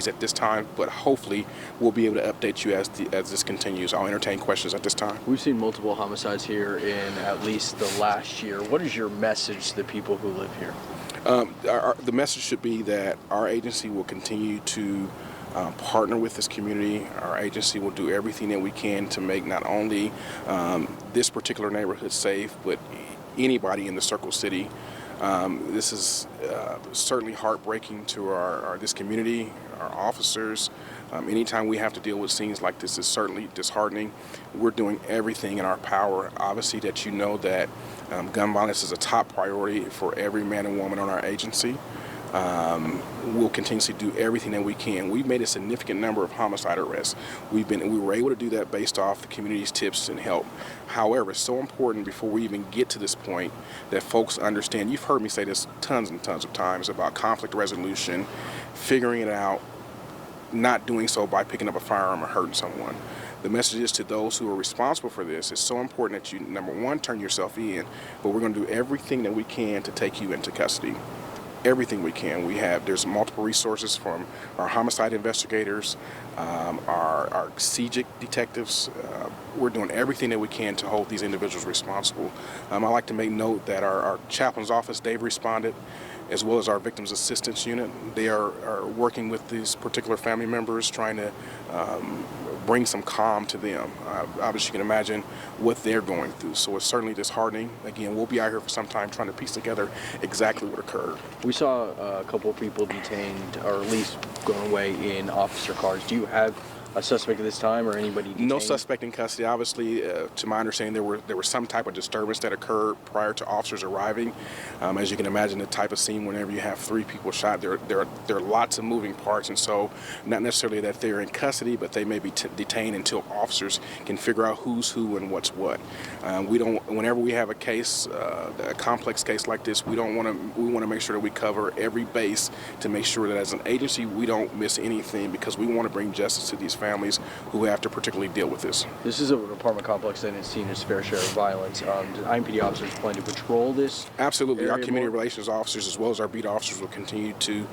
expertise at this time, but hopefully we'll be able to update you as this continues. I'll entertain questions at this time. We've seen multiple homicides here in at least the last year. What is your message to the people who live here? The message should be that our agency will continue to partner with this community. Our agency will do everything that we can to make not only this particular neighborhood safe, but anybody in the Circle City. This is certainly heartbreaking to this community, our officers. Anytime we have to deal with scenes like this is certainly disheartening. We're doing everything in our power. Obviously, that you know that gun violence is a top priority for every man and woman on our agency. We'll continuously do everything that we can. We've made a significant number of homicide arrests. We were able to do that based off the community's tips and help. However, it's so important before we even get to this point that folks understand. You've heard me say this tons and tons of times about conflict resolution, figuring it out, not doing so by picking up a firearm or hurting someone. The message is to those who are responsible for this, it's so important that you, number one, turn yourself in, but we're going to do everything that we can to take you into custody. Everything we can. There's multiple resources from our homicide investigators, our CJIC detectives. We're doing everything that we can to hold these individuals responsible. I'd like to make note that our chaplain's office, they've responded, as well as our victims assistance unit. They are working with these particular family members, trying to bring some calm to them. Obviously, you can imagine what they're going through. So it's certainly disheartening. Again, we'll be out here for some time trying to piece together exactly what occurred. We saw a couple of people detained, or at least going away in officer cars. Do you have a suspect at this time, or anybody detained? No suspect in custody. Obviously, to my understanding, there was some type of disturbance that occurred prior to officers arriving. As you can imagine, the type of scene whenever you have 3 people shot, there are lots of moving parts, and so not necessarily that they're in custody, but they may be detained until officers can figure out who's who and what's what. Whenever we have a case, a complex case like this, we want to make sure that we cover every base to make sure that as an agency we don't miss anything, because we want to bring justice to these families who have to particularly deal with this. This is an apartment complex that has seen its fair share of violence. Do IMPD officers plan to patrol this? Absolutely. Our community relations officers, as well as our beat officers, will continue to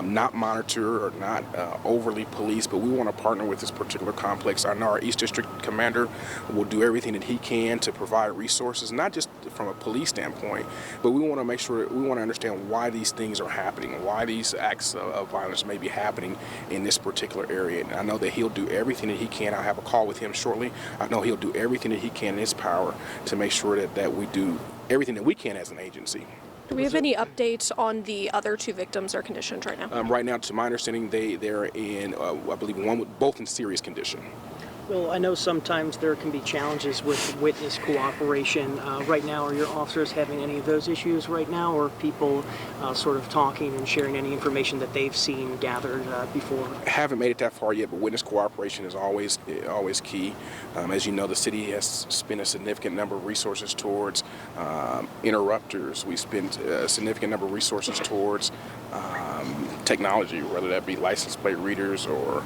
not monitor or not overly police, but we want to partner with this particular complex. I know our East District commander will do everything that he can to provide resources, not just from a police standpoint, but we want to make sure, we want to understand why these things are happening, why these acts of violence may be happening in this particular area. And I know that he'll do everything that he can. I'll have a call with him shortly. I know he'll do everything that he can in his power to make sure that we do everything that we can as an agency. Do we have any updates on the other 2 victims, their conditions right now? Right now, to my understanding, they're in, I believe, both in serious condition. Well, I know sometimes there can be challenges with witness cooperation. Right now, are your officers having any of those issues right now, or people sort of talking and sharing any information that they've seen gathered before? Haven't made it that far yet, but witness cooperation is always key. As you know, the city has spent a significant number of resources towards interrupters. We spent a significant number of resources towards technology, whether that be license plate readers or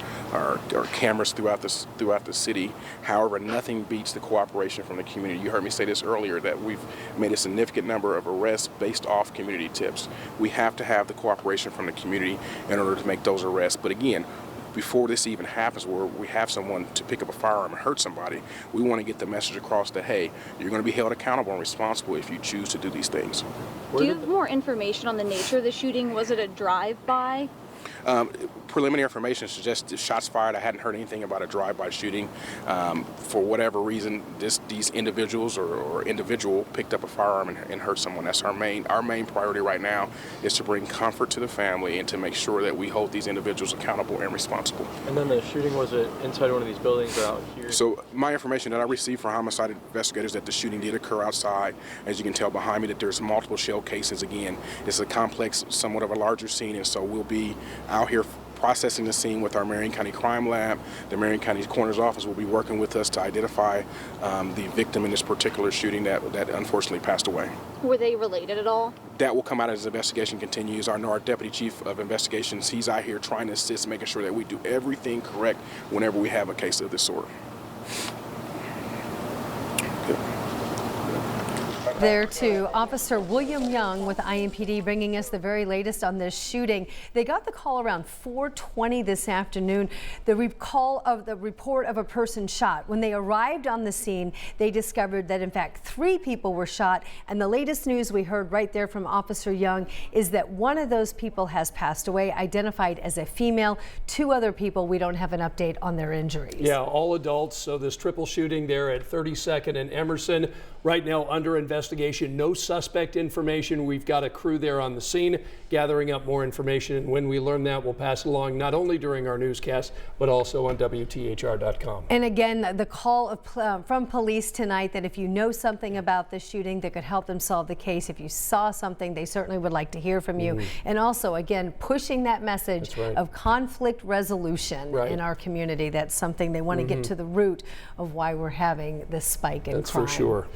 cameras throughout the city. However, nothing beats the cooperation from the community. You heard me say this earlier, that we've made a significant number of arrests based off community tips. We have to have the cooperation from the community in order to make those arrests. But again, before this even happens, where we have someone to pick up a firearm and hurt somebody, we want to get the message across that, hey, you're going to be held accountable and responsible if you choose to do these things. Do you have more information on the nature of the shooting? Was it a drive-by? Preliminary information suggests shots fired. I hadn't heard anything about a drive-by shooting. For whatever reason, these individuals or individual picked up a firearm and hurt someone. That's our main priority right now, is to bring comfort to the family and to make sure that we hold these individuals accountable and responsible. And then the shooting, was it inside one of these buildings or out here? So my information that I received from homicide investigators, that the shooting did occur outside. As you can tell behind me, that there's multiple shell casings. Again, it's a complex, somewhat of a larger scene, and so we'll be out here processing the scene with our Marion County Crime Lab. The Marion County Coroner's Office will be working with us to identify the victim in this particular shooting that unfortunately passed away. Were they related at all? That will come out as the investigation continues. Our Deputy Chief of Investigations, he's out here trying to assist, making sure that we do everything correct whenever we have a case of this sort. There to Officer William Young with IMPD bringing us the very latest on this shooting. They got the call around 4:20 this afternoon. The report of a person shot. When they arrived on the scene, they discovered that in fact 3 people were shot. And the latest news we heard right there from Officer Young is that one of those people has passed away, identified as a female. 2 other people, we don't have an update on their injuries. Yeah, all adults. So this triple shooting there at 32nd and Emerson. Right now under investigation, no suspect information. We've got a crew there on the scene gathering up more information. And when we learn that, we'll pass it along not only during our newscast, but also on WTHR.com. And again, the call from police tonight that if you know something about this shooting that could help them solve the case, if you saw something, they certainly would like to hear from you. And also, again, pushing that message of conflict resolution in our community. That's something they want to get to the root of why we're having this spike in crime. That's for sure.